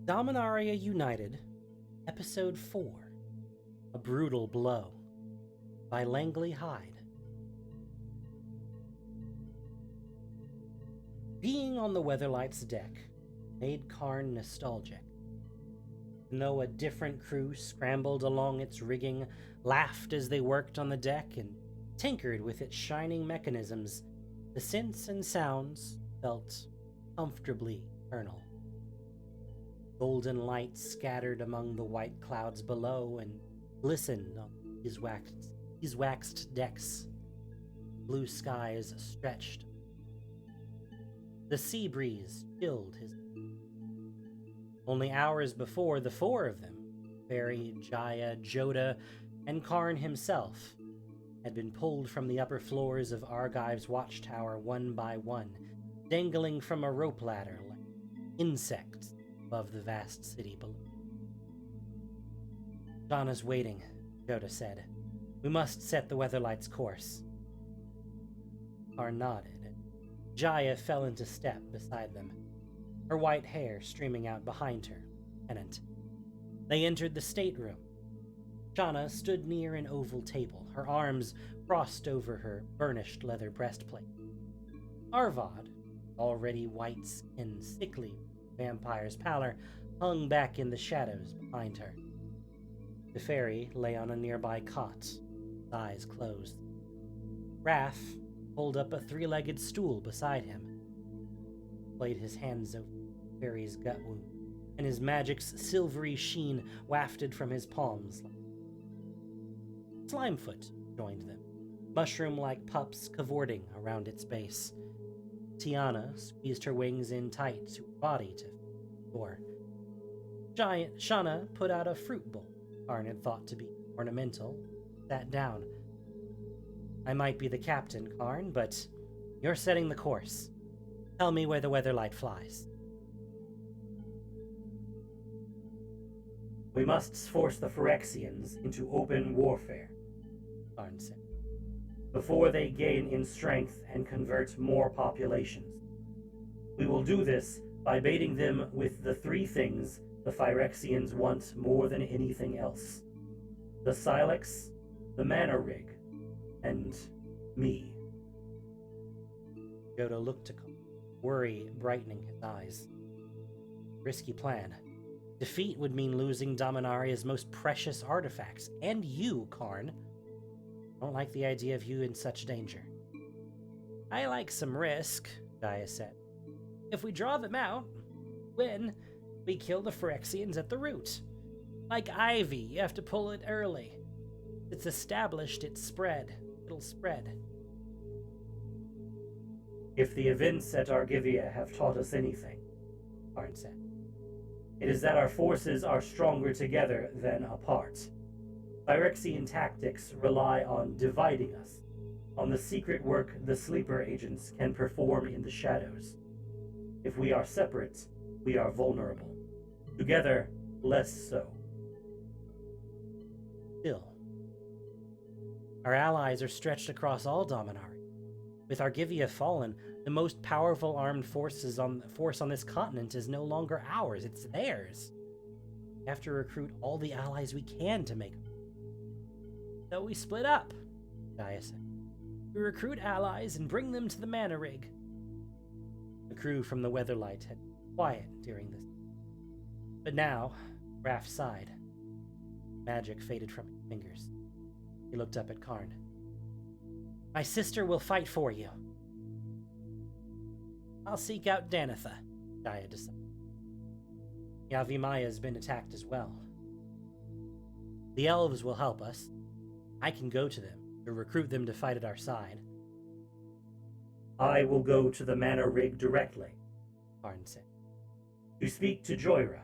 Dominaria United, Episode 4, A Brutal Blow, by Langley Hyde. Being on the Weatherlight's deck made Karn nostalgic. To know a different crew scrambled along its rigging, laughed as they worked on the deck, and tinkered with its shining mechanisms, the scents and sounds felt comfortably eternal. Golden light scattered among the white clouds below and glistened on these waxed decks. Blue skies stretched. The sea breeze chilled his. Only hours before, the four of them, Barry, Jaya, Jodah, and Karn himself, had been pulled from the upper floors of Argive's watchtower one by one, dangling from a rope ladder like insects above the vast city below. "Donna's waiting," Jodah said. "We must set the Weatherlight's course." Karn nodded, and Jaya fell into step beside them, her white hair streaming out behind her, pennant. They entered the stateroom. Shauna stood near an oval table, her arms crossed over her burnished leather breastplate. Arvad, already white skin, sickly vampire's pallor, hung back in the shadows behind her. The fairy lay on a nearby cot, his eyes closed. Raph pulled up a three-legged stool beside him, laid his hands over the fairy's gut wound, and his magic's silvery sheen wafted from his palms. Slimefoot joined them, mushroom-like pups cavorting around its base. Tiana squeezed her wings in tight to her body to door. Shauna put out a fruit bowl Karn had thought to be ornamental, sat down. "I might be the captain, Karn, but you're setting the course. Tell me where the Weatherlight flies." "We must force the Phyrexians into open warfare," Karn said, "before they gain in strength and convert more populations. We will do this by baiting them with the three things the Phyrexians want more than anything else: the Silex, the Mana Rig, and me." Jodah looked to Karn, worry brightening his eyes. "Risky plan. Defeat would mean losing Dominaria's most precious artifacts, and you, Karn. I don't like the idea of you in such danger." "I like some risk," Jaya said. "If we draw them out, win, we kill the Phyrexians at the root. Like ivy, you have to pull it early. It's established, it'll spread." "If the events at Argivia have taught us anything," Karn said, "it is that our forces are stronger together than apart. Phyrexian tactics rely on dividing us, on the secret work the sleeper agents can perform in the shadows. If we are separate, we are vulnerable. Together, less so." Still, our allies are stretched across all Dominaria. With Argivia fallen, the most powerful armed force on this continent is no longer ours, it's theirs. We have to recruit all the allies we can to make them. "So we split up," Jaya said. "We recruit allies and bring them to the Mana Rig." The crew from the Weatherlight had been quiet during this. But now, Raph sighed. Magic faded from his fingers. He looked up at Karn. "My sister will fight for you." "I'll seek out Danitha," Jaya decided. "Yavimaya has been attacked as well. The elves will help us. I can go to them to recruit them to fight at our side." "I will go to the Mana Rig directly," Karn said. "to speak to Joyra.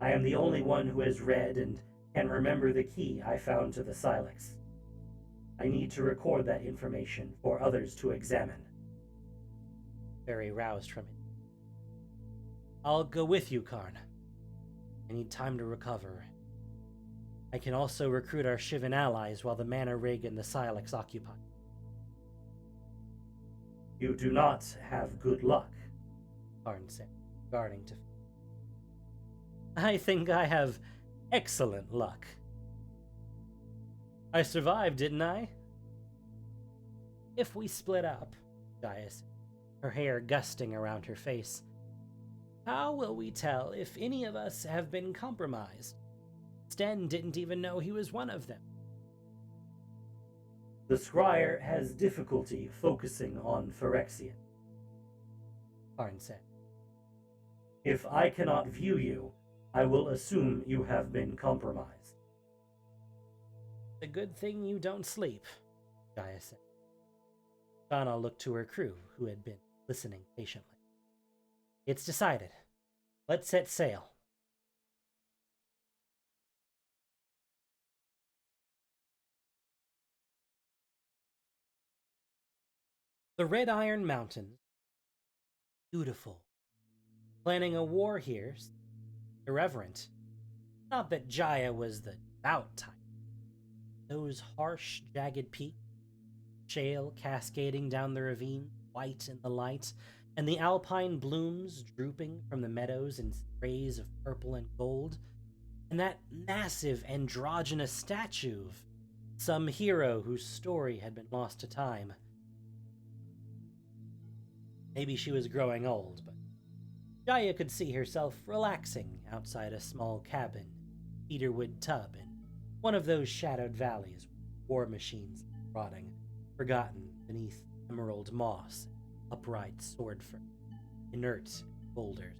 I am the only one who has read and can remember the key I found to the Silex. I need to record that information for others to examine." Barry roused from it. "I'll go with you, Karn. I need time to recover. I can also recruit our Shivan allies while the Mana Rig and the Silex occupy." "You do not have good luck," Karn said, guarding to. I think I have excellent luck. I survived, didn't I? If we split up, Jaya said, her hair gusting around her face, how will we tell if any of us have been compromised? Sten didn't even know he was one of them. The scryer has difficulty focusing on Phyrexian, Karn said. If I cannot view you, I will assume you have been compromised. The good thing you don't sleep, Jaya said. Donna looked to her crew, who had been listening patiently. It's decided. Let's set sail. The Red Iron Mountains. Beautiful. Planning a war here. Irreverent. Not that Jaya was the devout type. Those harsh, jagged peaks, shale cascading down the ravine, white in the light, and the alpine blooms drooping from the meadows in sprays of purple and gold, and that massive androgynous statue of some hero whose story had been lost to time. Maybe she was growing old, but Jaya could see herself relaxing outside a small cabin, cedarwood tub in one of those shadowed valleys with war machines rotting, forgotten beneath emerald moss, upright sword fur, inert boulders.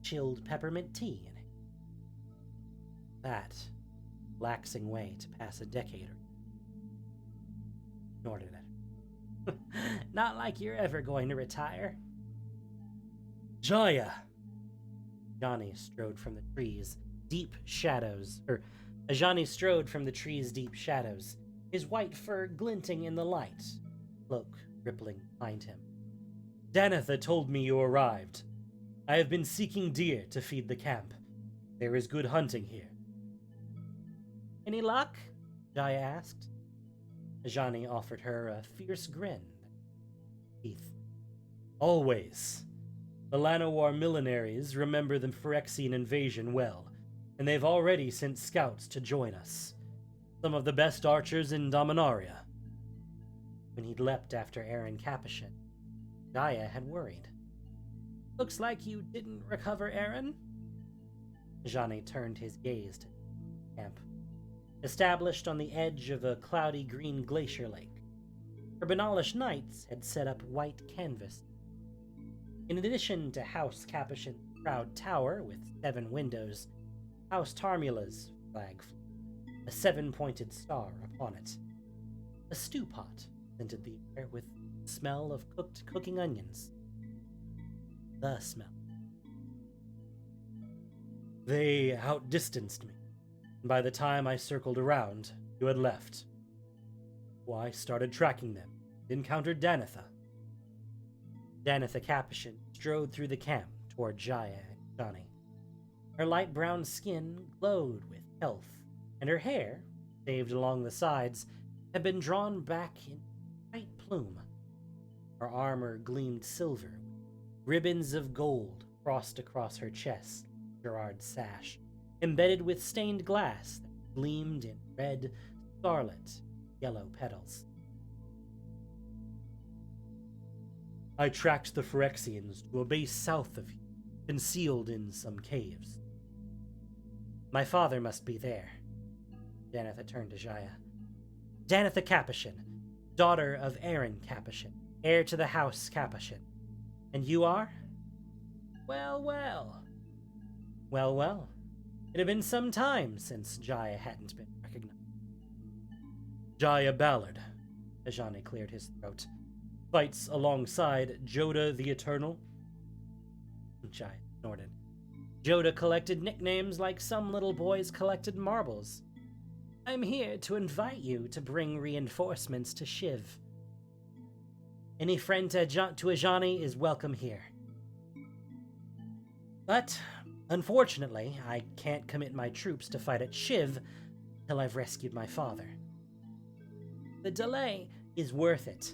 Chilled peppermint tea in it. That relaxing way to pass a decade or snorted at her. Not like you're ever going to retire. Jaya! Ajani strode from the trees' deep shadows, his white fur glinting in the light, cloak rippling behind him. Danitha told me you arrived. I have been seeking deer to feed the camp. There is good hunting here. Any luck? Jaya asked. Ajani offered her a fierce grin. Teeth. Always. The Llanowar millenarians remember the Phyrexian invasion well, and they've already sent scouts to join us. Some of the best archers in Dominaria. When he'd leapt after Aaron Capashen, Jaya had worried. Looks like you didn't recover Aaron? Ajani turned his gaze to the camp, established on the edge of a cloudy green glacier lake. Her Banalish knights had set up white canvas. In addition to House Capashen's proud tower with 7 windows, House Tarmula's flag flew, a 7-pointed star upon it. A stew pot scented the air with the smell of cooking onions. The smell. They outdistanced me. By the time I circled around, you had left. So I started tracking them, encountered Danitha. Danitha Capashen strode through the camp toward Jaya and Ajani. Her light brown skin glowed with health, and her hair, shaved along the sides, had been drawn back in a tight plume. Her armor gleamed silver, ribbons of gold crossed across her chest, Gerard's sash, embedded with stained glass that gleamed in red, scarlet, yellow petals. I tracked the Phyrexians to a base south of you, concealed in some caves. My father must be there. Danitha turned to Jaya. Danitha Capashen, daughter of Aaron Capashen, heir to the House Capashen. And you are? Well, well. Well, well. It had been some time since Jaya hadn't been recognized. Jaya Ballard, Ajani cleared his throat, fights alongside Jodah the Eternal. Jaya snorted. Jodah collected nicknames like some little boys collected marbles. I'm here to invite you to bring reinforcements to Shiv. Any friend to Ajani is welcome here. But, unfortunately, I can't commit my troops to fight at Shiv till I've rescued my father. The delay is worth it,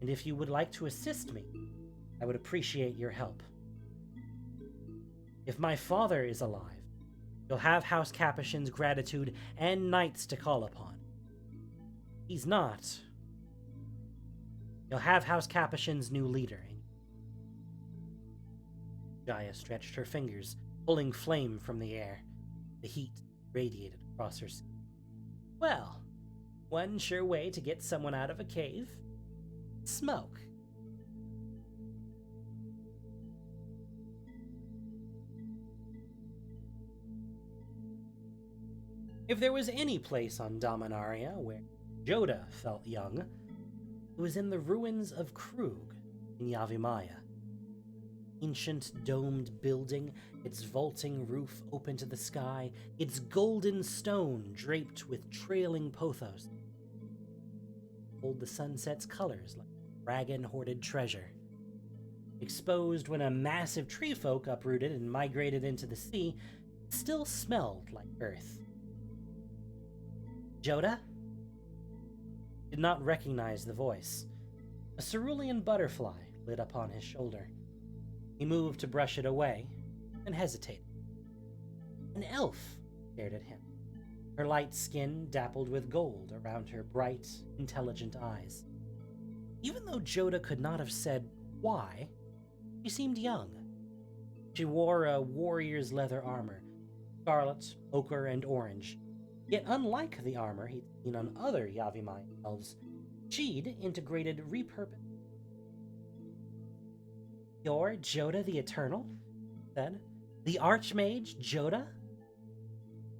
and if you would like to assist me, I would appreciate your help. If my father is alive, you'll have House Capashen's gratitude and knights to call upon. He's not. You'll have House Capashen's new leader. Jaya stretched her fingers, pulling flame from the air. The heat radiated across her skin. Well, one sure way to get someone out of a cave. Smoke. If there was any place on Dominaria where Jodah felt young, it was in the ruins of Krug in Yavimaya. Ancient domed building, its vaulting roof open to the sky, its golden stone draped with trailing pothos. Hold the sunset's colors like dragon-hoarded treasure. Exposed when a massive tree folk uprooted and migrated into the sea, it still smelled like earth. Jodah? Did not recognize the voice. A cerulean butterfly lit upon his shoulder. He moved to brush it away, and hesitated. An elf stared at him, her light skin dappled with gold around her bright, intelligent eyes. Even though Jodah could not have said why, she seemed young. She wore a warrior's leather armor, scarlet, ochre, and orange. Yet unlike the armor he'd seen on other Yavimaya elves, she'd integrated repurposed. You're Jodah the Eternal? Said. The Archmage Jodah?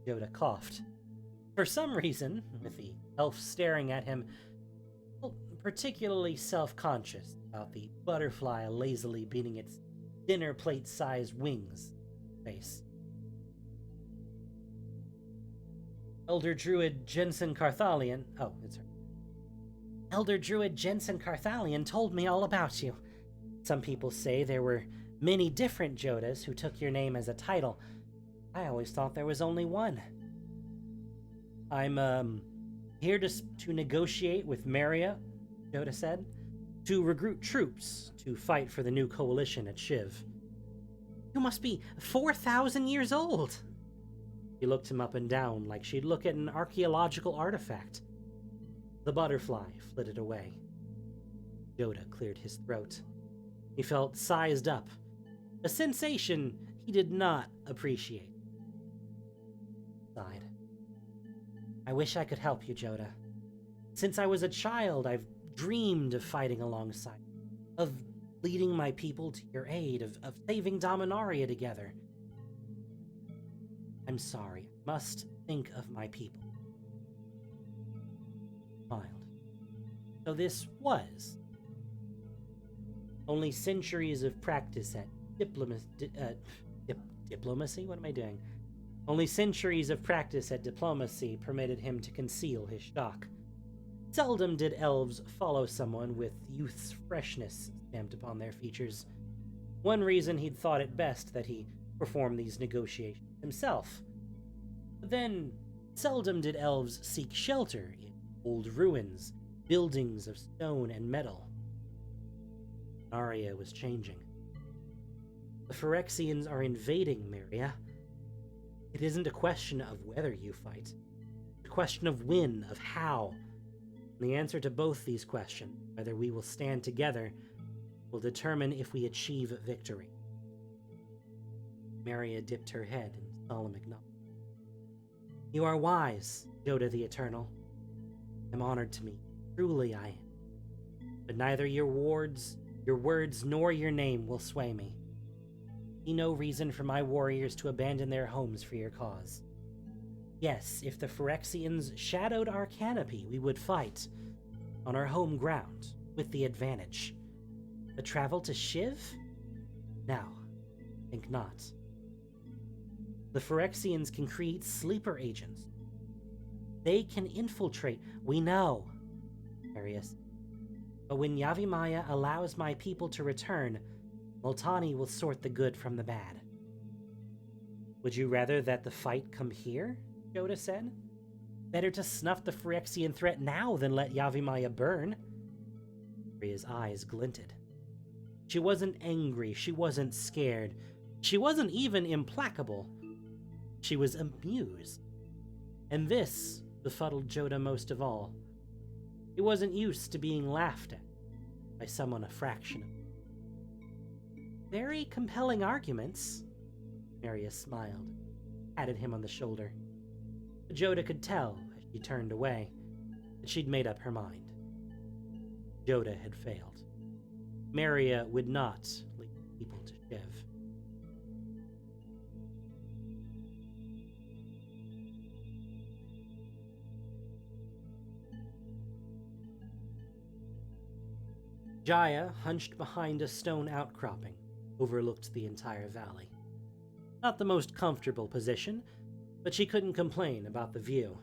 Jodah coughed. For some reason, with the elf staring at him, felt particularly self-conscious about the butterfly lazily beating its dinner plate-sized wings in his face. Elder Druid Jensen Carthalion. Oh, it's her. Elder Druid Jensen Carthalion told me all about you. Some people say there were many different Jodahs who took your name as a title. I always thought there was only one. I'm, here to negotiate with Maria, Jodah said, to recruit troops to fight for the new coalition at Shiv. You must be 4,000 years old. She looked him up and down like she'd look at an archaeological artifact. The butterfly flitted away. Jodah cleared his throat. He felt sized up, a sensation he did not appreciate. Sighed. I wish I could help you, Jodah. Since I was a child, I've dreamed of fighting alongside, of leading my people to your aid, of saving Dominaria together. I'm sorry, I must think of my people. Smiled. So this was only centuries of practice at diplomacy? What am I doing? Only centuries of practice at diplomacy permitted him to conceal his shock. Seldom did elves follow someone with youth's freshness stamped upon their features. One reason he'd thought it best that he perform these negotiations himself. But then, seldom did elves seek shelter in old ruins, buildings of stone and metal. Aria was changing. The Phyrexians are invading Maria. It isn't a question of whether you fight. It's a question of when, of how. And the answer to both these questions, whether we will stand together, will determine if we achieve victory. Maria dipped her head in solemn acknowledgement. You are wise, Jodah the Eternal. I'm honored to meet you. Truly I am. But neither your words nor your name will sway me. See no reason for my warriors to abandon their homes for your cause. Yes, if the Phyrexians shadowed our canopy, we would fight. On our home ground, with the advantage. But travel to Shiv? No, think not. The Phyrexians can create sleeper agents. They can infiltrate, we know, Arius. But when Yavimaya allows my people to return, Multani will sort the good from the bad. Would you rather that the fight come here? Jodah said. Better to snuff the Phyrexian threat now than let Yavimaya burn. Maria's eyes glinted. She wasn't angry, she wasn't scared. She wasn't even implacable. She was amused. And this befuddled Jodah most of all. He wasn't used to being laughed at by someone a fraction of him. Very compelling arguments. Maria smiled, patted him on the shoulder. But Jodah could tell, as she turned away, that she'd made up her mind. Jodah had failed. Maria would not leave people to shiv. Jaya, hunched behind a stone outcropping, overlooked the entire valley. Not the most comfortable position, but she couldn't complain about the view.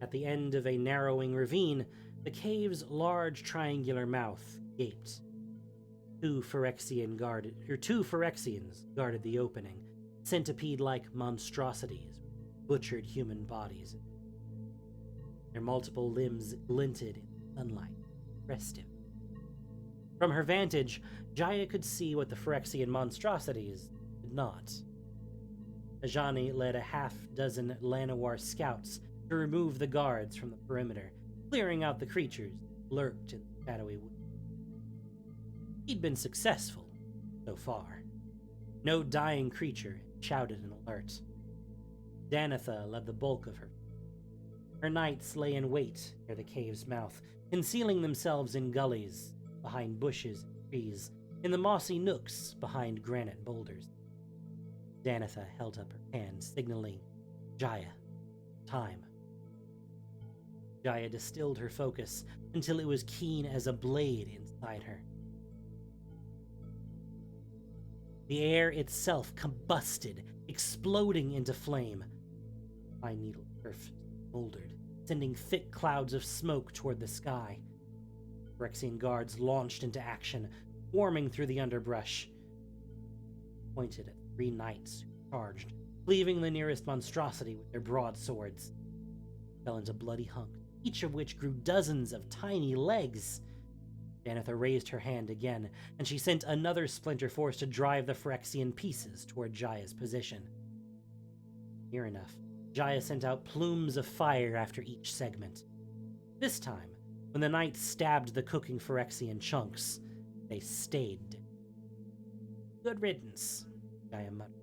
At the end of a narrowing ravine, the cave's large triangular mouth gaped. Two Phyrexians guarded the opening, centipede-like monstrosities, butchered human bodies. Their multiple limbs glinted in the sunlight, restive. From her vantage, Jaya could see what the Phyrexian monstrosities did not. Ajani led a half-dozen Llanowar scouts to remove the guards from the perimeter, clearing out the creatures that lurked in the shadowy wood. He'd been successful, so far. No dying creature had shouted an alert. Danitha led the bulk of her. Her knights lay in wait near the cave's mouth, concealing themselves in gullies, behind bushes and trees, in the mossy nooks behind granite boulders. Danitha held up her hand, signaling, "Jaya, time." Jaya distilled her focus until it was keen as a blade inside her. The air itself combusted, exploding into flame. Pine needle earth smoldered, sending thick clouds of smoke toward the sky. Phyrexian guards launched into action, swarming through the underbrush. Pointed at 3 knights who charged, cleaving the nearest monstrosity with their broadswords. Fell into bloody hunks, each of which grew dozens of tiny legs. Danitha raised her hand again, and she sent another splinter force to drive the Phyrexian pieces toward Jaya's position. Near enough, Jaya sent out plumes of fire after each segment. This time, when the knights stabbed the cooking Phyrexian chunks, they stayed. "Good riddance," Jaya muttered.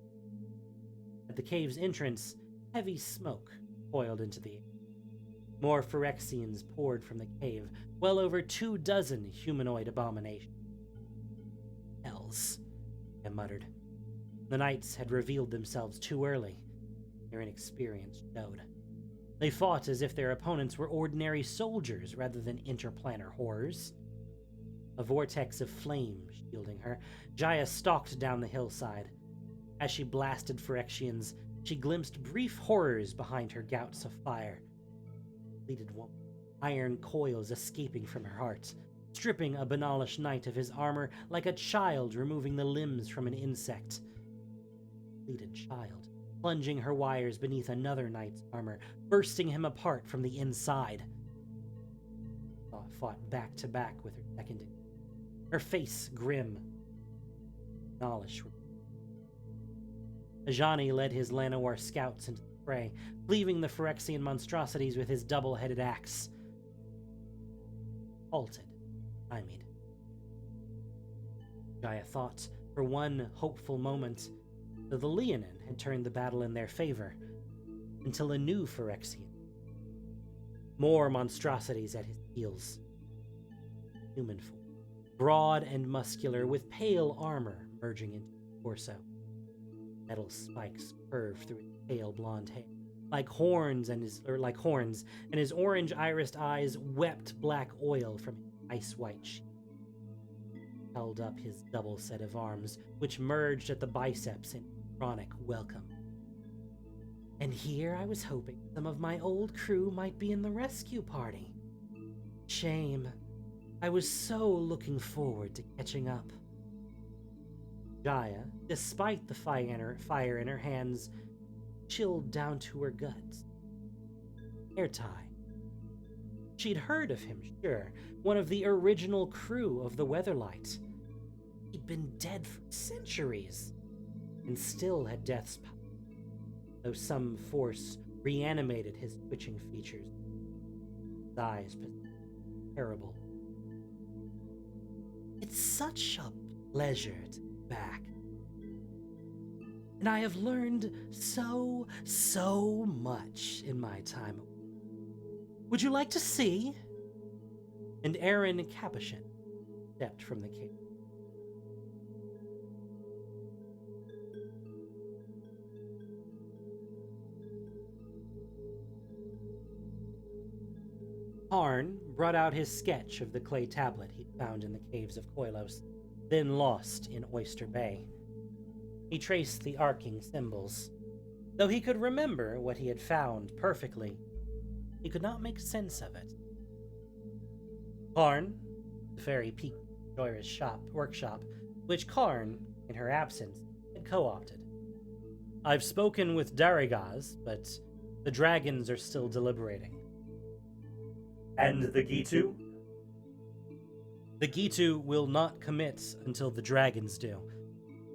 At the cave's entrance, heavy smoke coiled into the air. More Phyrexians poured from the cave, well over 24 humanoid abominations. "Hells," Jaya muttered. The knights had revealed themselves too early. Their inexperience showed. They fought as if their opponents were ordinary soldiers rather than interplanar horrors. A vortex of flame shielding her, Jaya stalked down the hillside. As she blasted Phyrexians, she glimpsed brief horrors behind her gouts of fire. Bleated woman, iron coils escaping from her heart, stripping a Banalish knight of his armor like a child removing the limbs from an insect. Bleated child, plunging her wires beneath another knight's armor, bursting him apart from the inside. Fought back to back with her second, her face grim. Banalish. Ajani led his Llanowar scouts into the fray, cleaving the Phyrexian monstrosities with his double-headed axe. Halted, stymied. Jaya thought, for one hopeful moment, that the Leonin had turned the battle in their favor, until a new Phyrexian. More monstrosities at his heels. Human form, broad and muscular, with pale armor merging into his torso. Metal spikes curved through his pale blonde hair, like horns, and his orange irised eyes wept black oil from his ice-white sheath. Held up his double set of arms, which merged at the biceps in chronic welcome. "And here I was hoping some of my old crew might be in the rescue party. Shame. I was so looking forward to catching up." Jaya, despite the fire in her hands, chilled down to her guts. Airtie. She'd heard of him, sure, one of the original crew of the Weatherlight. He'd been dead for centuries. and still had death's power, though some force reanimated his twitching features. His eyes terrible. It's such a pleasure to be back. And I have learned so much in my time. Would you like to see? And Aaron Capashen stepped from the cave. Karn brought out his sketch of the clay tablet he'd found in the caves of Koilos, then lost in Oyster Bay. He traced the arcing symbols. Though he could remember what he had found perfectly, he could not make sense of it. Karn, the fairy peeked at Joyra's workshop, which Karn, in her absence, had co-opted. I've spoken with Darigaz, but the dragons are still deliberating. And the Gitu? The Gitu will not commit until the dragons do.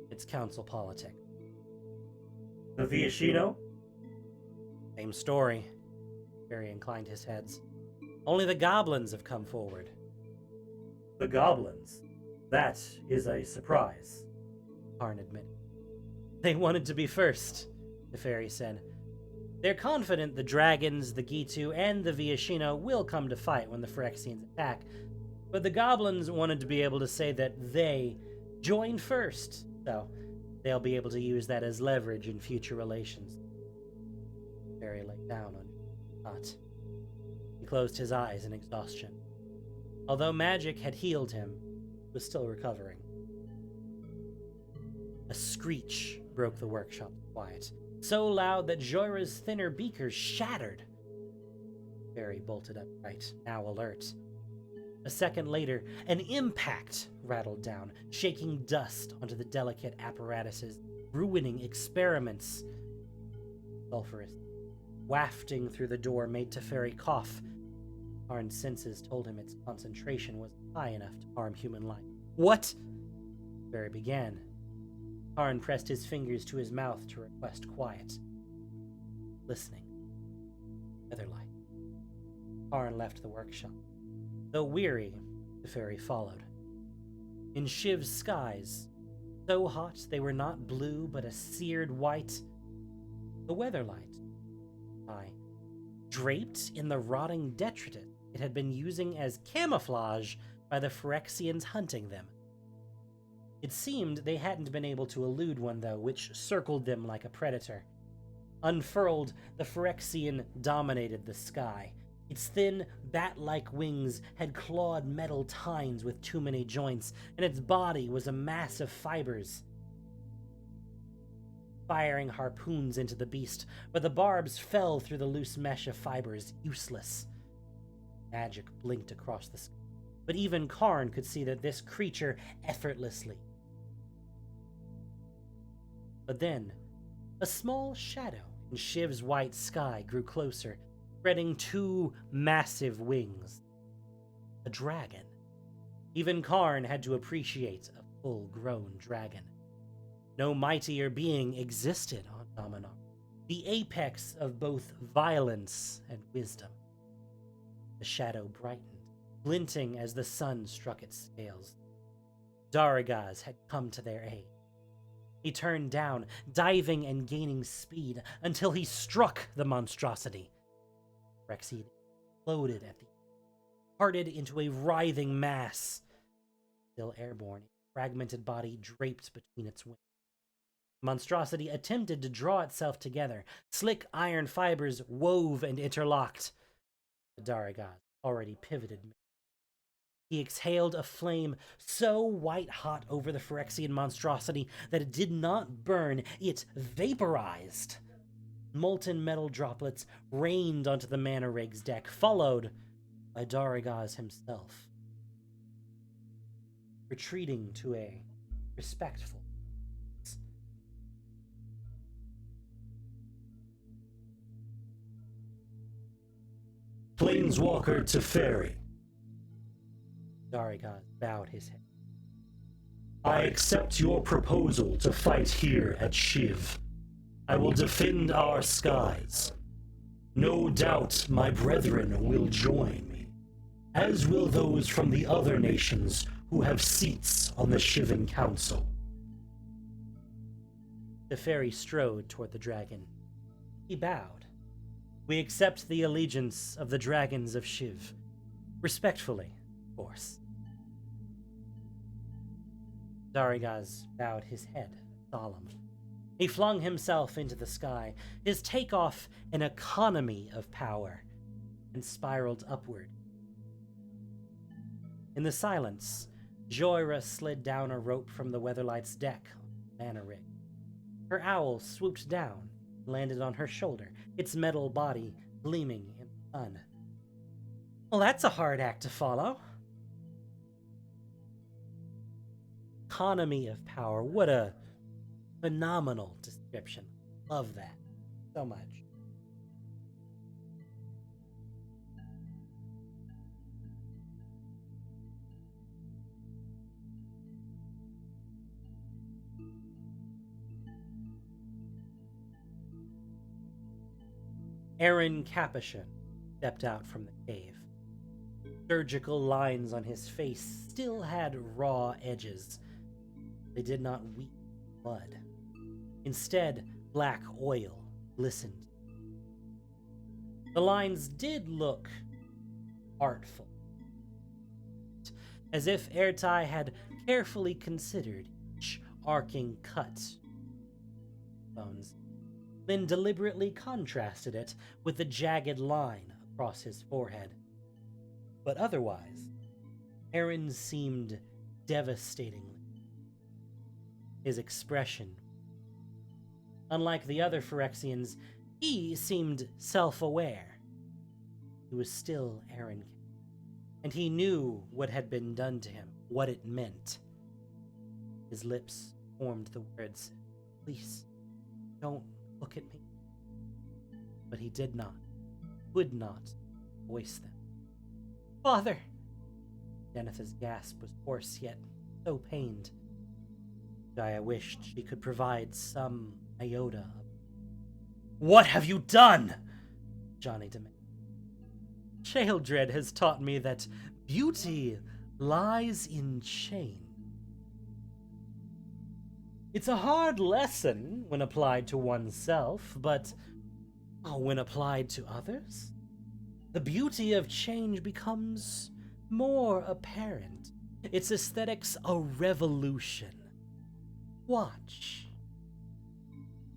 It's council politic. The Viashino? Same story. Barry inclined his heads. Only the goblins have come forward. The goblins? That is a surprise, Karn admitted. They wanted to be first, the fairy said. They're confident the dragons, the Gitu, and the Viashino will come to fight when the Phyrexians attack, but the goblins wanted to be able to say that they joined first, so they'll be able to use that as leverage in future relations. Barry lay down on his cot. He closed his eyes in exhaustion. Although magic had healed him, he was still recovering. A screech broke the workshop's quiet, so loud that Joyra's thinner beakers shattered. Barry bolted upright, now alert. A second later, an impact rattled down, shaking dust onto the delicate apparatuses, ruining experiments. Sulphurous, wafting through the door, made Teferi cough. Karn's senses told him its concentration was high enough to harm human life. What? Barry began. Karn pressed his fingers to his mouth to request quiet. Listening. Weatherlight. Karn left the workshop. Though weary, the fairy followed. In Shiv's skies, so hot they were not blue but a seared white, the Weatherlight, draped in the rotting detritus it had been using as camouflage by the Phyrexians hunting them. It seemed they hadn't been able to elude one, though, which circled them like a predator. Unfurled, the Phyrexian dominated the sky. Its thin, bat-like wings had clawed metal tines with too many joints, and its body was a mass of fibers. Firing harpoons into the beast, but the barbs fell through the loose mesh of fibers, useless. Magic blinked across the sky, but even Karn could see that this creature effortlessly. But then, a small shadow in Shiv's white sky grew closer, spreading two massive wings. A dragon. Even Karn had to appreciate a full-grown dragon. No mightier being existed on Dominaria, the apex of both violence and wisdom. The shadow brightened, glinting as the sun struck its scales. Darigaz had come to their aid. He turned down, diving and gaining speed, until he struck the monstrosity. Rexy exploded at the parted into a writhing mass. Still airborne, its fragmented body draped between its wings. The monstrosity attempted to draw itself together. Slick iron fibers wove and interlocked. But Darigaz already pivoted. He exhaled a flame so white-hot over the Phyrexian monstrosity that it did not burn, it vaporized. Molten metal droplets rained onto the mana rig's deck, followed by Darigaz himself. Retreating to a respectful Planeswalker to Fairy. Darigaz bowed his head. I accept your proposal to fight here at Shiv. I will defend our skies. No doubt my brethren will join me, as will those from the other nations who have seats on the Shivan Council. The fairy strode toward the dragon. He bowed. We accept the allegiance of the dragons of Shiv. Respectfully, of course. Darigaz bowed his head, solemn. He flung himself into the sky, his takeoff an economy of power, and spiraled upward. In the silence, Joira slid down a rope from the Weatherlight's deck on the mana rig. Her owl swooped down, landed on her shoulder, its metal body gleaming in the sun. Well, that's a hard act to follow. Economy of power. What a phenomenal description. Love that so much. Aaron Capashen stepped out from the cave. Surgical lines on his face still had raw edges. They did not weep blood. Instead, black oil glistened. The lines did look artful, as if Ertai had carefully considered each arcing cut. Bones, then deliberately contrasted it with the jagged line across his forehead. But otherwise, Aaron seemed devastatingly. His expression, unlike the other Phyrexians, he seemed self-aware. He was still Aaron, and he knew what had been done to him, what it meant. His lips formed the words, "Please, don't look at me." But he did not, would not voice them. "Father!" Danitha's gasp was hoarse, yet so pained. Jaya wished she could provide some iota of... "What have you done?" Ajani demanded. "Sheoldred has taught me that beauty lies in change. It's a hard lesson when applied to oneself, but when applied to others, the beauty of change becomes more apparent. Its aesthetics a revolution. Watch."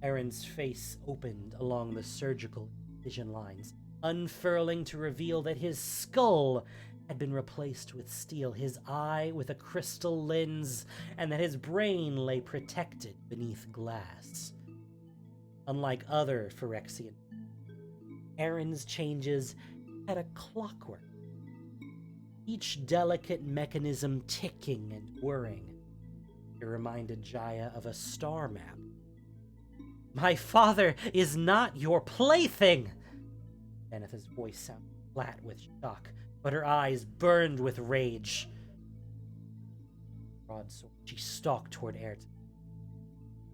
Aaron's face opened along the surgical incision lines, unfurling to reveal that his skull had been replaced with steel, his eye with a crystal lens, and that his brain lay protected beneath glass. Unlike other Phyrexian, Aaron's changes had a clockwork, each delicate mechanism ticking and whirring. It reminded Jaya of a star map. "My father is not your plaything!" Danitha's voice sounded flat with shock, but her eyes burned with rage. Broadsword, she stalked toward Ertai.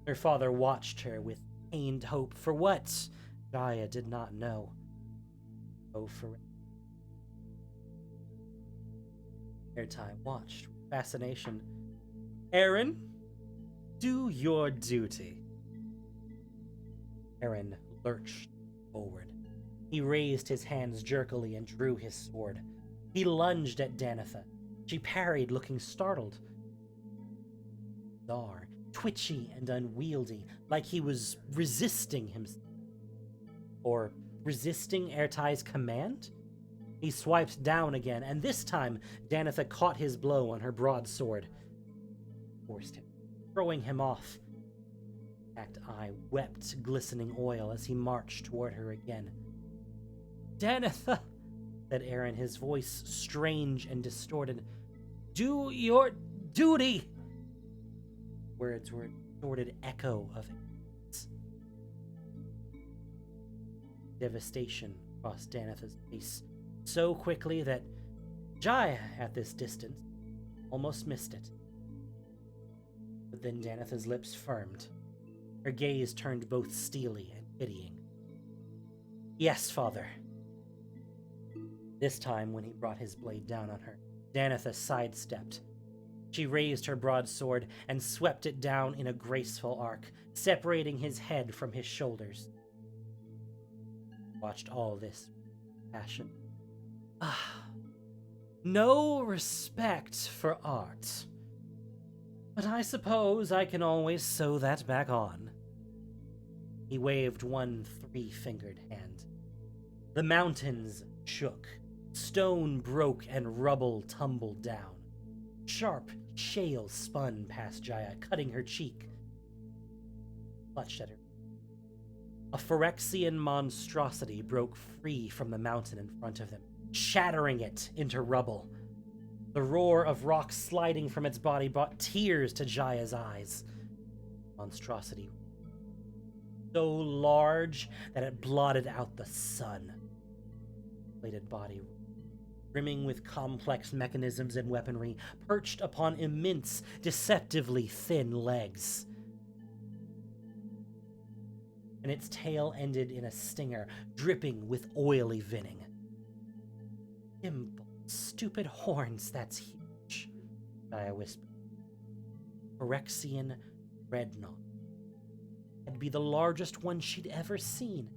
Her father watched her with pained hope for what Jaya did not know. Oh, for Ertai watched with fascination. "Aaron, do your duty." Aaron lurched forward. He raised his hands jerkily and drew his sword. He lunged at Danitha. She parried, looking startled. Dar, twitchy and unwieldy, like he was resisting himself. Or resisting Ertai's command? He swiped down again, and this time Danitha caught his blow on her broadsword. Forced him, throwing him off. Act eye wept glistening oil as he marched toward her again. "Danitha," said Aaron, his voice strange and distorted. "Do your duty!" Words were a distorted echo of it. Devastation crossed Danitha's face so quickly that Jaya, at this distance, almost missed it. But then Danitha's lips firmed. Her gaze turned both steely and pitying. Yes, father. This time, when he brought his blade down on her, Danitha sidestepped. She raised her broadsword and swept it down in a graceful arc, separating his head from his shoulders. Watched all this with passion. No respect for art. But I suppose I can always sew that back on. He waved one three-fingered hand. The mountains shook. Stone broke and rubble tumbled down. Sharp shale spun past Jaya, cutting her cheek. Clutched at her. A Phyrexian monstrosity broke free from the mountain in front of them, shattering it into rubble. The roar of rock sliding from its body brought tears to Jaya's eyes. Monstrosity, so large that it blotted out the sun. Bladed body, brimming with complex mechanisms and weaponry, perched upon immense, deceptively thin legs. And its tail ended in a stinger, dripping with oily venom. Simple, stupid horns, that's huge, Jaya whispered. Phyrexian dreadnought. It'd be the largest one she'd ever seen.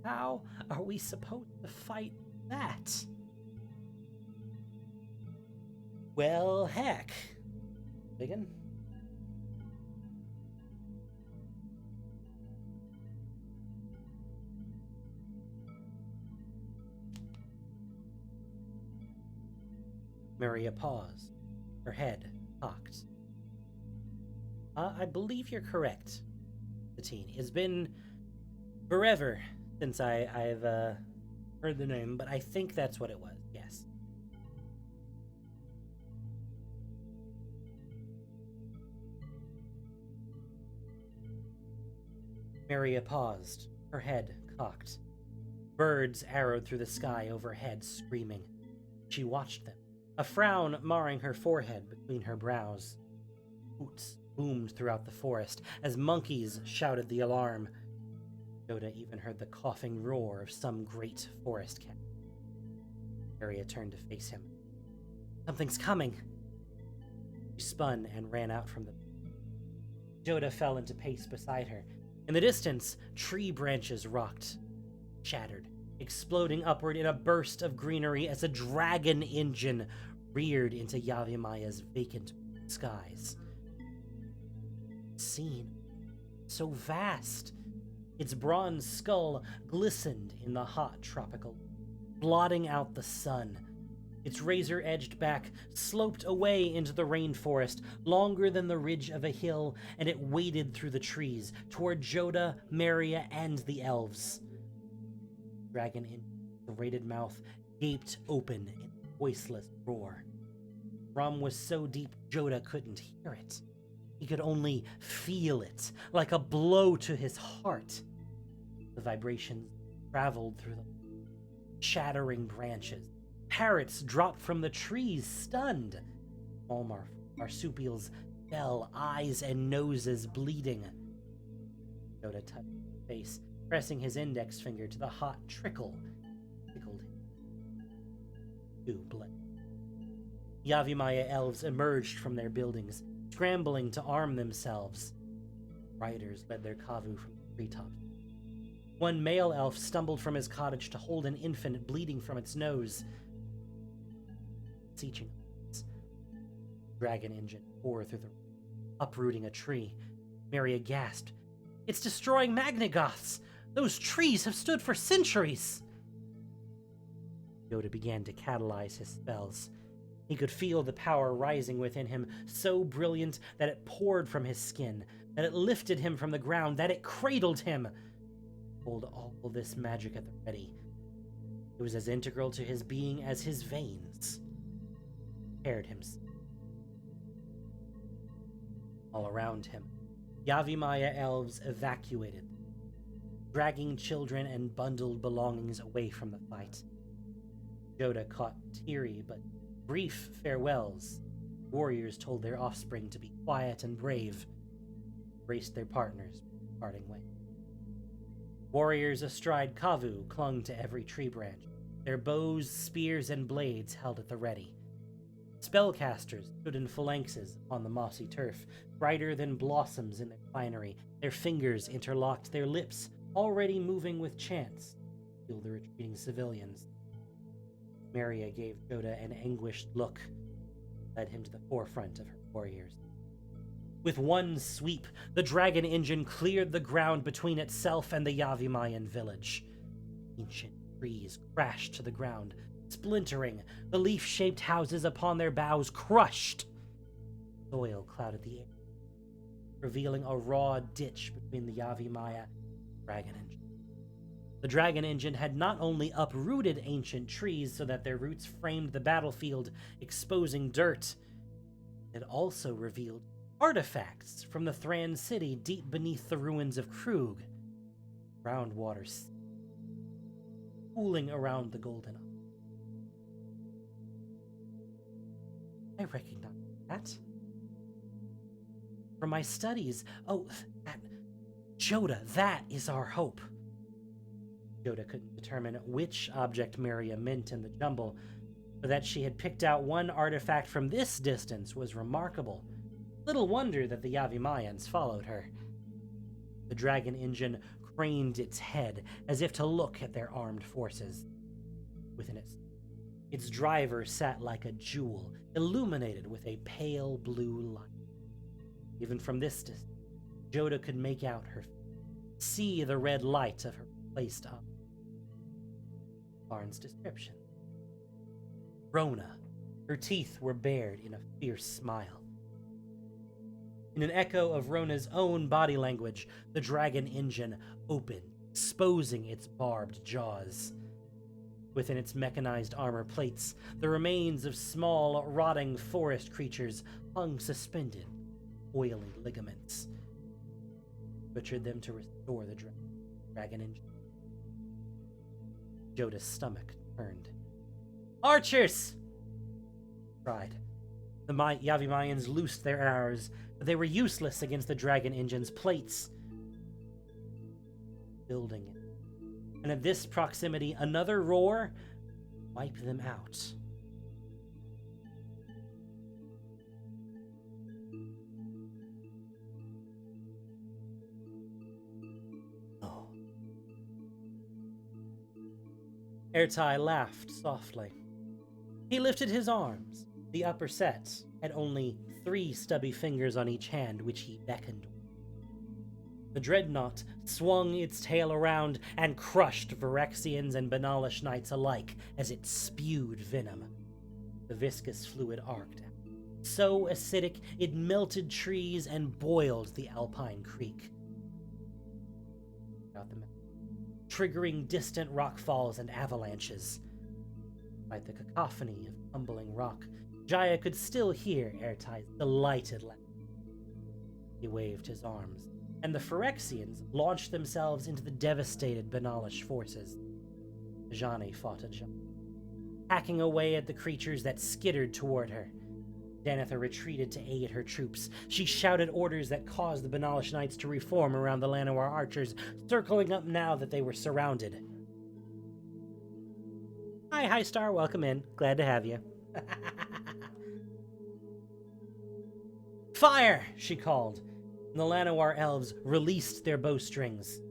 How are we supposed to fight that? Well, heck. Biggin? Maria paused, her head cocked. I believe you're correct, Satine. It's been forever since I've heard the name, but I think that's what it was, yes. Maria paused, her head cocked. Birds arrowed through the sky overhead, screaming. She watched them, a frown marring her forehead between her brows. Hoots boomed throughout the forest as monkeys shouted the alarm. Jodah even heard the coughing roar of some great forest cat. Maria turned to face him. Something's coming. She spun and ran out from the... Jodah fell into pace beside her. In the distance, tree branches rocked, shattered, exploding upward in a burst of greenery as a dragon engine reared into Yavimaya's vacant skies. Scene so vast. Its bronze skull glistened in the hot tropical, blotting out the sun. Its razor-edged back sloped away into the rainforest, longer than the ridge of a hill, and it waded through the trees, toward Jodah, Maria, and the elves. Dragon in serrated mouth gaped open in a voiceless roar. Rum was so deep Jodah couldn't hear it. He could only feel it, like a blow to his heart. The vibrations traveled through the shattering branches. Parrots dropped from the trees, stunned. All marsupials fell, eyes and noses bleeding. Jodah touched his face, pressing his index finger to the hot trickle. Tickled him. Two bled. Yavimaya elves emerged from their buildings, scrambling to arm themselves. Riders led their kavu from the treetops. One male elf stumbled from his cottage to hold an infant bleeding from its nose. Seeching. Dragon engine tore through the uprooting a tree. Maria gasped. It's destroying Magnagoths! Those trees have stood for centuries! Jodah began to catalyze his spells. He could feel the power rising within him, so brilliant that it poured from his skin, that it lifted him from the ground, that it cradled him. Hold all this magic at the ready. It was as integral to his being as his veins. Prepared himself. All around him, Yavimaya elves evacuated, dragging children and bundled belongings away from the fight. Jodah caught teary but brief farewells warriors told their offspring to be quiet and brave, embraced their partners, parting ways. Warriors astride Kavu clung to every tree branch, their bows, spears, and blades held at the ready. Spellcasters stood in phalanxes on the mossy turf, brighter than blossoms in their finery, their fingers interlocked, their lips already moving with chants to heal the retreating civilians. Maria gave Jodah an anguished look, led him to the forefront of her warriors. With one sweep, the dragon engine cleared the ground between itself and the Yavimayan village. Ancient trees crashed to the ground, splintering, the leaf-shaped houses upon their boughs crushed. Soil clouded the air, revealing a raw ditch between the Yavimaya and the dragon engine. The dragon engine had not only uprooted ancient trees so that their roots framed the battlefield, exposing dirt, it also revealed artifacts from the Thran city deep beneath the ruins of Krug. Groundwater pooling around the golden eye. I recognize that from my studies. Oh, that Jodah, that is our hope. Jodah couldn't determine which object Maria meant in the jumble, but that she had picked out one artifact from this distance was remarkable. Little wonder that the Yavimayans followed her. The dragon engine craned its head as if to look at their armed forces. Within its driver sat like a jewel, illuminated with a pale blue light. Even from this distance, Jodah could make out her, see the red light of her placed up. Barnes' description. Rona, her teeth were bared in a fierce smile. In an echo of Rona's own body language, the dragon engine opened, exposing its barbed jaws. Within its mechanized armor plates, the remains of small, rotting forest creatures hung suspended, oily ligaments. Butchered them to restore the dragon engine. Jodah's stomach turned. Archers! Cried. The Yavimayans loosed their arrows, but they were useless against the dragon engine's plates. Building it. And at this proximity, another roar wiped them out. Oh. Ertai laughed softly. He lifted his arms. The upper set had only 3 stubby fingers on each hand, which he beckoned. The dreadnought swung its tail around and crushed Phyrexians and Banalish knights alike as it spewed venom. The viscous fluid arced out, so acidic it melted trees and boiled the Alpine Creek, triggering distant rockfalls and avalanches. Despite the cacophony of tumbling rock, Jaya could still hear Ertai's delighted laugh. He waved his arms, and the Phyrexians launched themselves into the devastated Banalish forces. Ajani fought Ajani, hacking away at the creatures that skittered toward her. Danitha retreated to aid her troops. She shouted orders that caused the Banalish knights to reform around the Llanowar archers, circling up now that they were surrounded. Hi, High Star, welcome in. Glad to have you. Fire! She called, and the Llanowar elves released their bowstrings.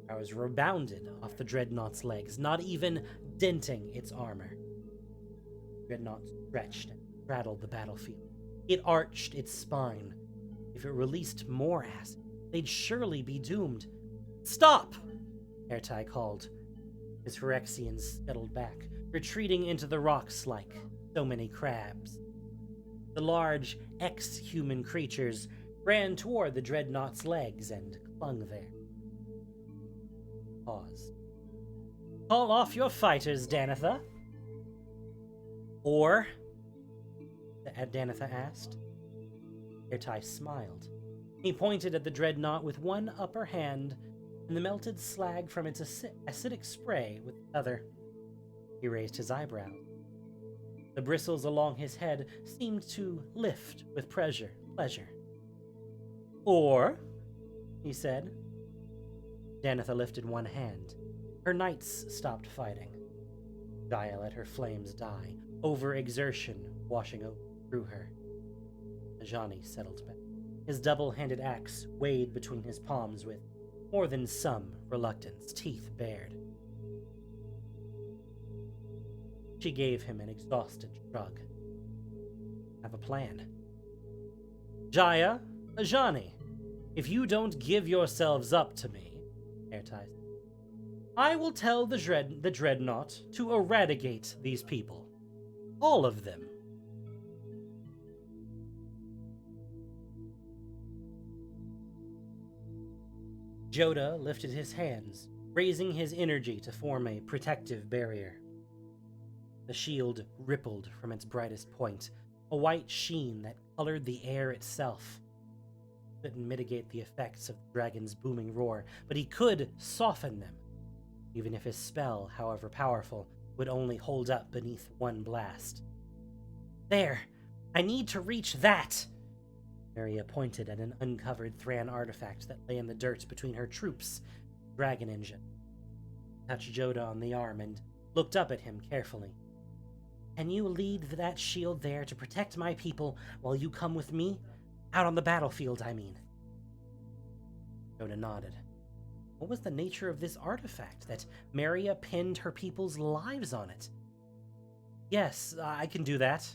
Arrows rebounded off the dreadnought's legs, not even denting its armor. Dreadnought stretched and straddled the battlefield. It arched its spine. If it released more acid, they'd surely be doomed. Stop! Ertai called. His Phyrexians scuttled back, retreating into the rocks like so many crabs. The large, ex-human creatures ran toward the dreadnought's legs and clung there. Pause. Call off your fighters, Danitha. Or? Danitha asked. Ertai smiled. He pointed at the dreadnought with one upper hand and the melted slag from its acidic spray with the other. He raised his eyebrows. The bristles along his head seemed to lift with pleasure. Or, he said. Danitha lifted one hand. Her knights stopped fighting. Jaya let her flames die, overexertion washing through her. Ajani settled back. His double-handed axe weighed between his palms with more than some reluctance, teeth bared. She gave him an exhausted shrug. Have a plan. Jaya, Ajani, if you don't give yourselves up to me, Airtight, I will tell the Dreadnought to eradicate these people. All of them. Jodah lifted his hands, raising his energy to form a protective barrier. The shield rippled from its brightest point, a white sheen that colored the air itself. Couldn't mitigate the effects of the dragon's booming roar, but he could soften them, even if his spell, however powerful, would only hold up beneath one blast. There! I need to reach that! Maria pointed at an uncovered Thran artifact that lay in the dirt between her troops' dragon engine. Touched Jodah on the arm and looked up at him carefully. Can you lead that shield there to protect my people while you come with me? Out on the battlefield, I mean. Jodah nodded. What was the nature of this artifact that Maria pinned her people's lives on it? Yes, I can do that.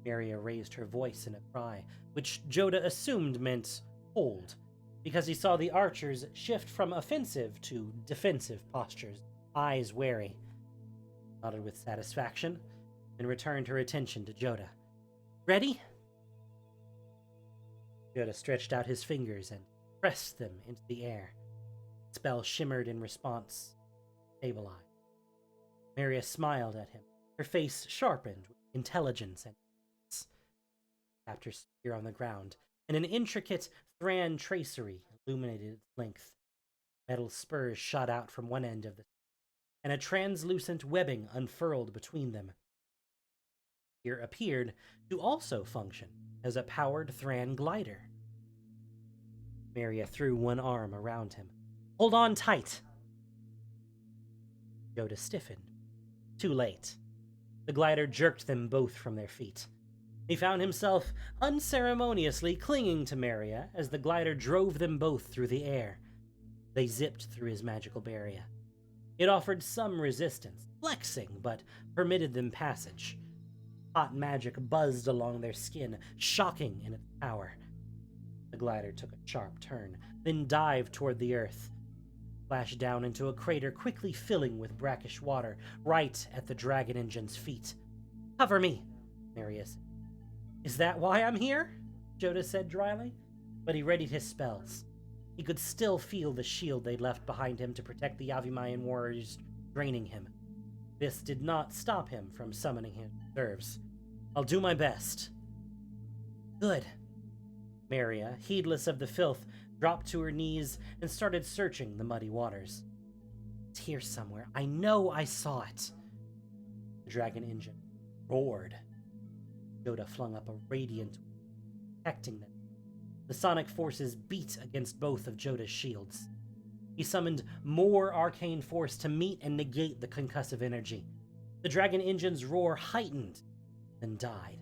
Maria raised her voice in a cry, which Jodah assumed meant hold, because he saw the archers shift from offensive to defensive postures, eyes wary. Nodded with satisfaction, and returned her attention to Jodah. Ready? Jodah stretched out his fingers and pressed them into the air. The spell shimmered in response, stabilized. Maria smiled at him, her face sharpened with intelligence and tapped her spear on the ground, and an intricate Thran tracery illuminated its length. Metal spurs shot out from one end of the and a translucent webbing unfurled between them. Here appeared to also function as a powered Thran glider. Maria threw one arm around him. Hold on tight! Jodah stiffened. Too late. The glider jerked them both from their feet. He found himself unceremoniously clinging to Maria as the glider drove them both through the air. They zipped through his magical barrier. It offered some resistance, flexing, but permitted them passage. Hot magic buzzed along their skin, shocking in its power. The glider took a sharp turn, then dived toward the earth, splashed down into a crater quickly filling with brackish water, right at the dragon engine's feet. Cover me, Maria said. Is that why I'm here? Jodah said dryly, but he readied his spells. He could still feel the shield they'd left behind him to protect the Yavimayan warriors, draining him. This did not stop him from summoning his reserves. I'll do my best. Good. Maria, heedless of the filth, dropped to her knees and started searching the muddy waters. It's here somewhere. I know I saw it. The dragon engine roared. Jodah flung up a radiant, protecting them. The sonic forces beat against both of Jodah's shields. He summoned more arcane force to meet and negate the concussive energy. The dragon engine's roar heightened, then died.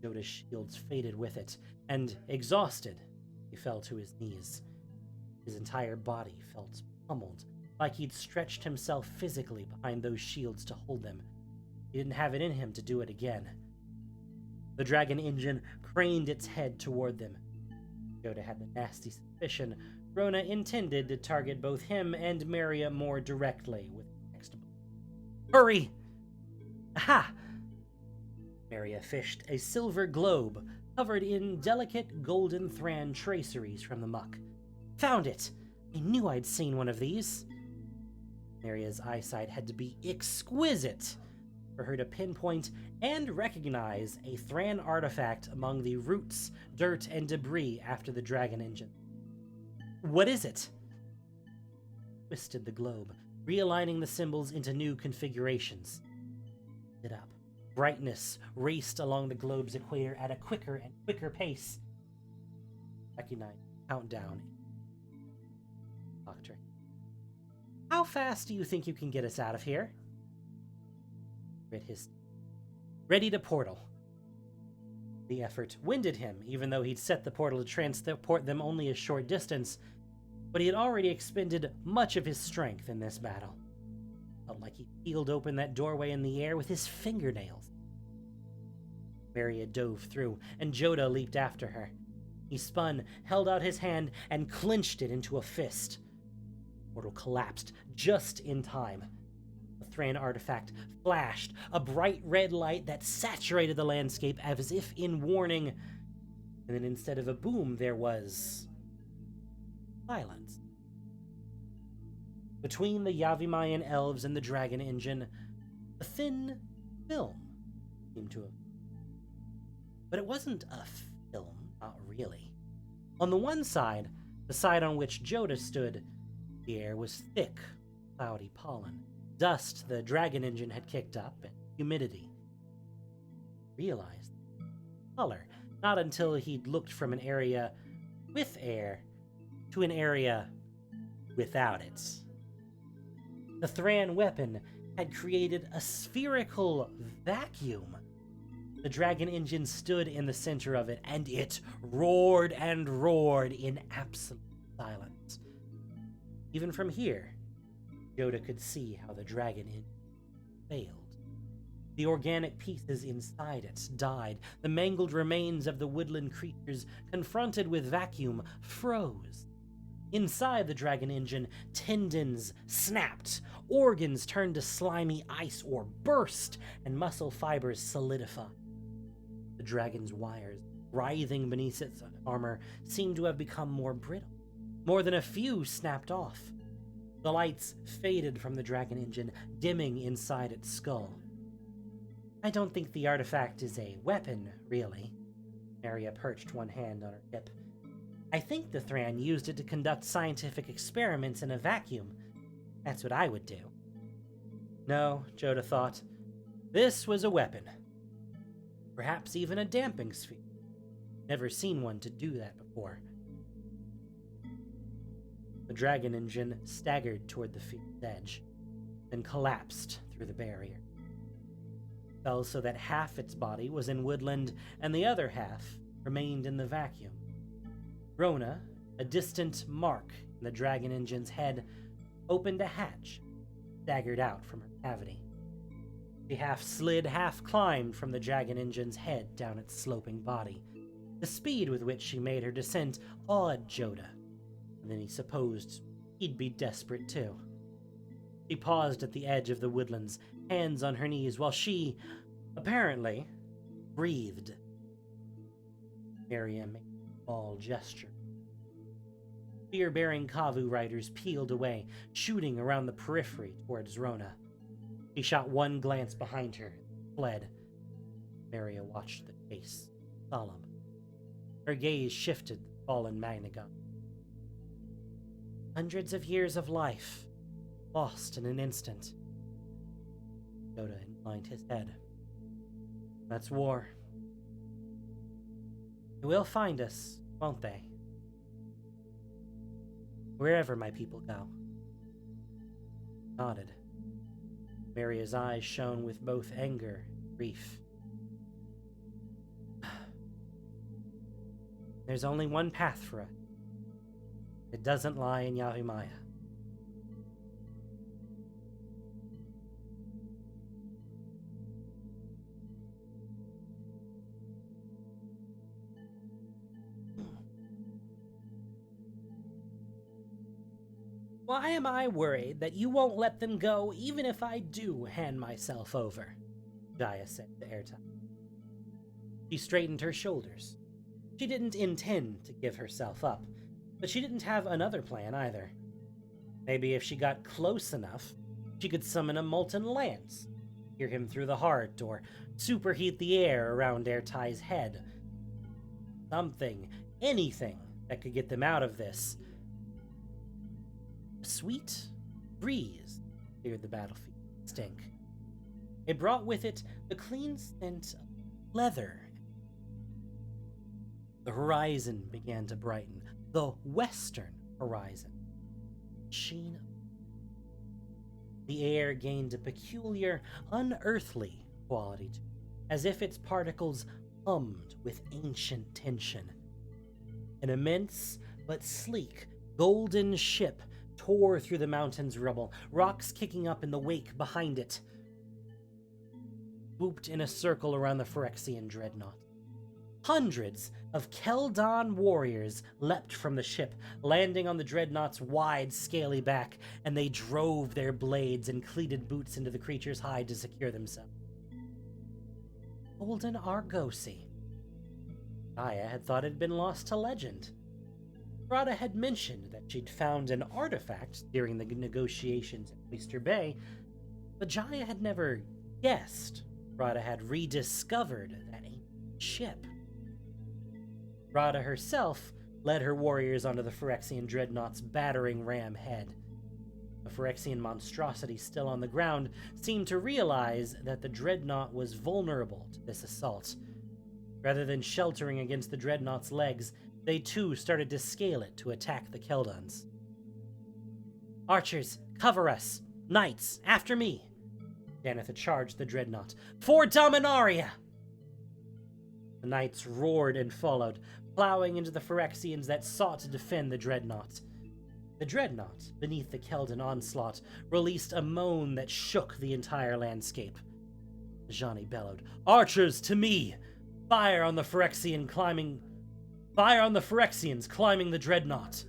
Jodah's shields faded with it, and, exhausted, he fell to his knees. His entire body felt pummeled, like he'd stretched himself physically behind those shields to hold them. He didn't have it in him to do it again. The dragon engine craned its head toward them. Jodah had the nasty suspicion Rona intended to target both him and Maria more directly with the next blow. Hurry! Aha! Maria fished a silver globe covered in delicate golden Thran traceries from the muck. Found it! I knew I'd seen one of these. Maria's eyesight had to be exquisite for her to pinpoint and recognize a Thran artifact among the roots, dirt, and debris after the dragon engine. What is it? Twisted the globe, realigning the symbols into new configurations. lit up. Brightness raced along the globe's equator at a quicker and quicker pace. Recognize countdown. Doctor. How fast do you think you can get us out of here? Read his. Ready to portal. The effort winded him, even though he'd set the portal to transport them only a short distance, but he had already expended much of his strength in this battle. Felt like he peeled open that doorway in the air with his fingernails. Maria dove through, and Jodah leaped after her. He spun, held out his hand, and clenched it into a fist. The portal collapsed just in time. The Thran artifact flashed, a bright red light that saturated the landscape as if in warning, and then instead of a boom, there was silence. Between the Yavimayan elves and the dragon engine, a thin film seemed to have. But it wasn't a film, not really. On the one side, the side on which Jodah stood, the air was thick, cloudy pollen, dust the dragon engine had kicked up, and humidity. He realized color, not until he'd looked from an area with air to an area without it. The Thran weapon had created a spherical vacuum. The dragon engine stood in the center of it, and it roared and roared in absolute silence. Even from here, Jodah could see how the dragon engine failed. The organic pieces inside it died. The mangled remains of the woodland creatures, confronted with vacuum, froze. Inside the dragon engine, tendons snapped, organs turned to slimy ice or burst, and muscle fibers solidified. The dragon's wires, writhing beneath its armor, seemed to have become more brittle. More than a few snapped off. The lights faded from the dragon engine, dimming inside its skull. I don't think the artifact is a weapon, really. Maria perched one hand on her hip. I think the Thran used it to conduct scientific experiments in a vacuum. That's what I would do. No, Jodah thought. This was a weapon. Perhaps even a damping sphere. Never seen one to do that before. The dragon engine staggered toward the field's edge, then collapsed through the barrier. It fell so that half its body was in woodland and the other half remained in the vacuum. Rona, a distant mark in the dragon engine's head, opened a hatch, staggered out from her cavity. She half slid, half climbed from the dragon engine's head down its sloping body. The speed with which she made her descent awed Jodah, and then he supposed he'd be desperate too. She paused at the edge of the woodlands, hands on her knees, while she, apparently, breathed. Maria made a small gesture. Spear-bearing Kavu riders peeled away, shooting around the periphery towards Rona. She shot one glance behind her and fled. Maria watched the chase, solemn. Her gaze shifted to the fallen Magnagon. Hundreds of years of life, lost in an instant. Jodah inclined his head. That's war. They will find us, won't they? Wherever my people go. Nodded. Maria's eyes shone with both anger and grief. There's only one path for us. It doesn't lie in Yavimaya. Why am I worried that you won't let them go even if I do hand myself over? Jaya said to Airtime. She straightened her shoulders. She didn't intend to give herself up, but she didn't have another plan either. Maybe if she got close enough, she could summon a molten lance, hear him through the heart, or superheat the air around Airtai's head. Something, anything that could get them out of this. A sweet breeze cleared the battlefield stink. It brought with it the clean scent of leather. The horizon began to brighten, the western horizon. Sheen. The air gained a peculiar, unearthly quality to it, as if its particles hummed with ancient tension. An immense but sleek golden ship tore through the mountain's rubble, rocks kicking up in the wake behind it, swooped in a circle around the Phyrexian dreadnought. Hundreds of Keldon warriors leapt from the ship, landing on the dreadnought's wide, scaly back, and they drove their blades and cleated boots into the creature's hide to secure themselves. Golden Argosy. Jaya had thought it had been lost to legend. Radha had mentioned that she'd found an artifact during the negotiations at Oyster Bay, but Jaya had never guessed Radha had rediscovered that ancient ship. Radha herself led her warriors onto the Phyrexian dreadnought's battering ram head. The Phyrexian monstrosity still on the ground seemed to realize that the dreadnought was vulnerable to this assault. Rather than sheltering against the dreadnought's legs, they too started to scale it to attack the Keldons. "Archers, cover us! Knights, after me!" Danitha charged the dreadnought. "For Dominaria!" The knights roared and followed, plowing into the Phyrexians that sought to defend the dreadnought. The dreadnought, beneath the Keldon onslaught, released a moan that shook the entire landscape. Ajani bellowed, "Archers, to me! Fire on the Phyrexians climbing the dreadnought!"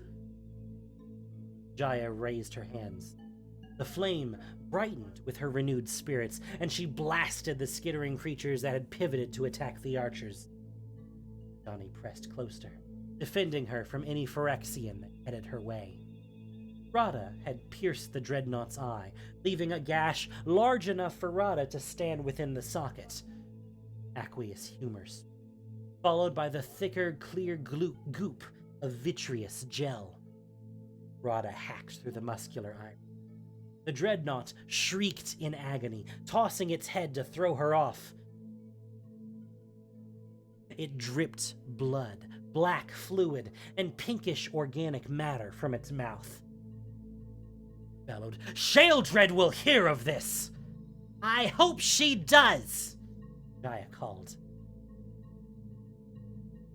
Jaya raised her hands. The flame brightened with her renewed spirits, and she blasted the skittering creatures that had pivoted to attack the archers. Ajani pressed close to her, defending her from any Phyrexian that headed her way. Radha had pierced the dreadnought's eye, leaving a gash large enough for Radha to stand within the socket. Aqueous humors, followed by the thicker, clear goop of vitreous gel. Radha hacked through the muscular iron. The dreadnought shrieked in agony, tossing its head to throw her off. It dripped blood, black fluid, and pinkish organic matter from its mouth. Bellowed, "Sheldred will hear of this!" "I hope she does!" Jaya called.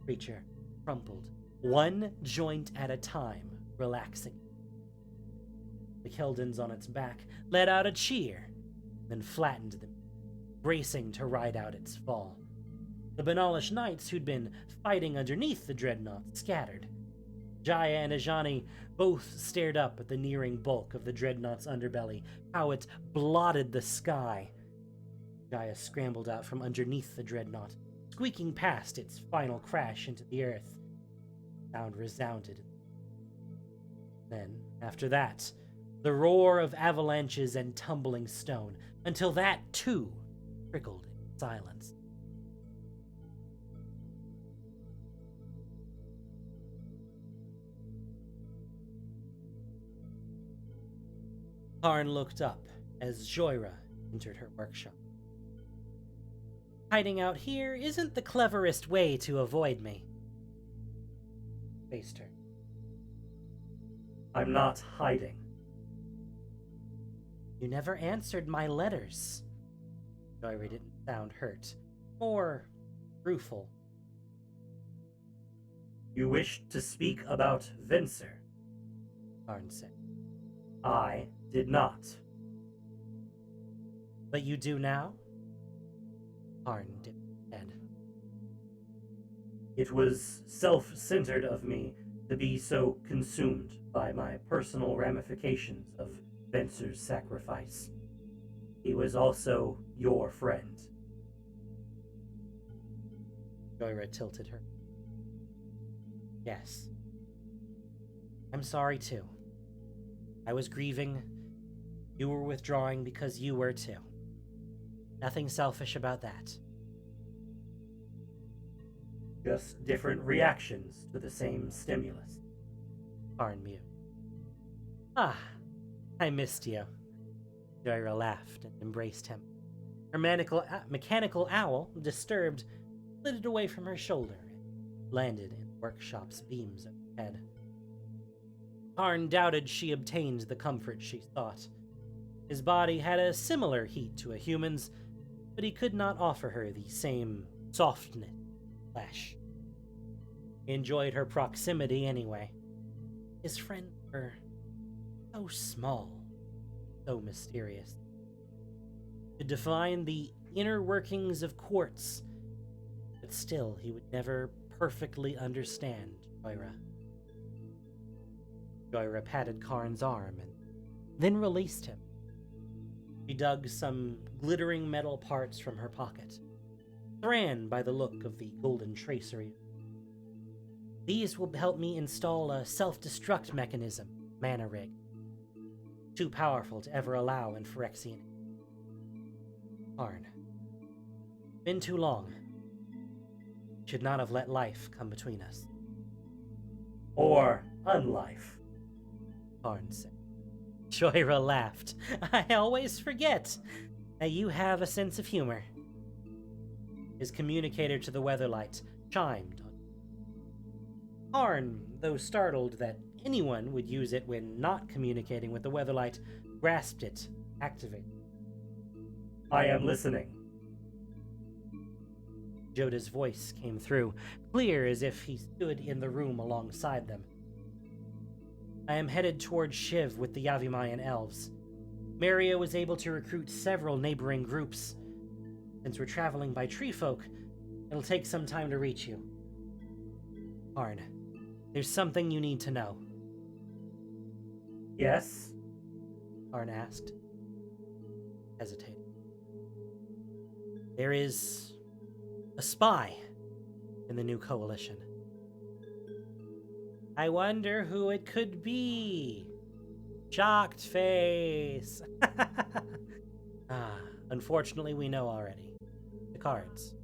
Creature crumpled, one joint at a time, relaxing. The Keldons on its back let out a cheer, then flattened them, bracing to ride out its fall. The Banalish knights who'd been fighting underneath the dreadnought scattered. Jaya and Ajani both stared up at the nearing bulk of the dreadnought's underbelly, how it blotted the sky. Jaya scrambled out from underneath the dreadnought, squeaking past its final crash into the earth. Sound resounded. Then, after that, the roar of avalanches and tumbling stone, until that, too, trickled in silence. Karn looked up as Joira entered her workshop. "Hiding out here isn't the cleverest way to avoid me." Faced her. "I'm not hiding." "You never answered my letters." Joira didn't sound hurt, or rueful. "You wish to speak about Venser?" Karn said. "I did not." "But you do now?" Karn dipped his head. "It was self-centered of me to be so consumed by my personal ramifications of Venser's sacrifice. He was also your friend." Joira tilted her. "Yes. I'm sorry too. I was grieving. You were withdrawing because you were too. Nothing selfish about that." Just different reactions to the same stimulus. Karn mused. "Ah, I missed you." Joira laughed and embraced him. Her mechanical owl, disturbed, flitted away from her shoulder and landed in the workshop's beams overhead. Karn doubted she obtained the comfort she sought. His body had a similar heat to a human's, but he could not offer her the same softness of flesh. He enjoyed her proximity anyway. His friends were so small, so mysterious. To define the inner workings of quartz, but still he would never perfectly understand Joyra. Joyra patted Karn's arm and then released him. She dug some glittering metal parts from her pocket, thran by the look of the golden tracery. These will help me install a self-destruct mechanism, mana rig. Too powerful to ever allow in Phyrexian. Karn. Been too long. Should not have let life come between us. Or unlife, Karn said. Joyra laughed. I always forget that you have a sense of humor. His communicator to the Weatherlight chimed. Karn, though startled that anyone would use it when not communicating with the Weatherlight, grasped it, activated. I am listening. Jodah's voice came through, clear as if he stood in the room alongside them. I am headed toward Shiv with the Yavimayan elves. Maria was able to recruit several neighboring groups. Since we're traveling by tree folk, it'll take some time to reach you. Karn, there's something you need to know. Yes? Karn asked, hesitating. There is a spy in the new coalition. I wonder who it could be. Shocked face. Unfortunately, we know already. The cards.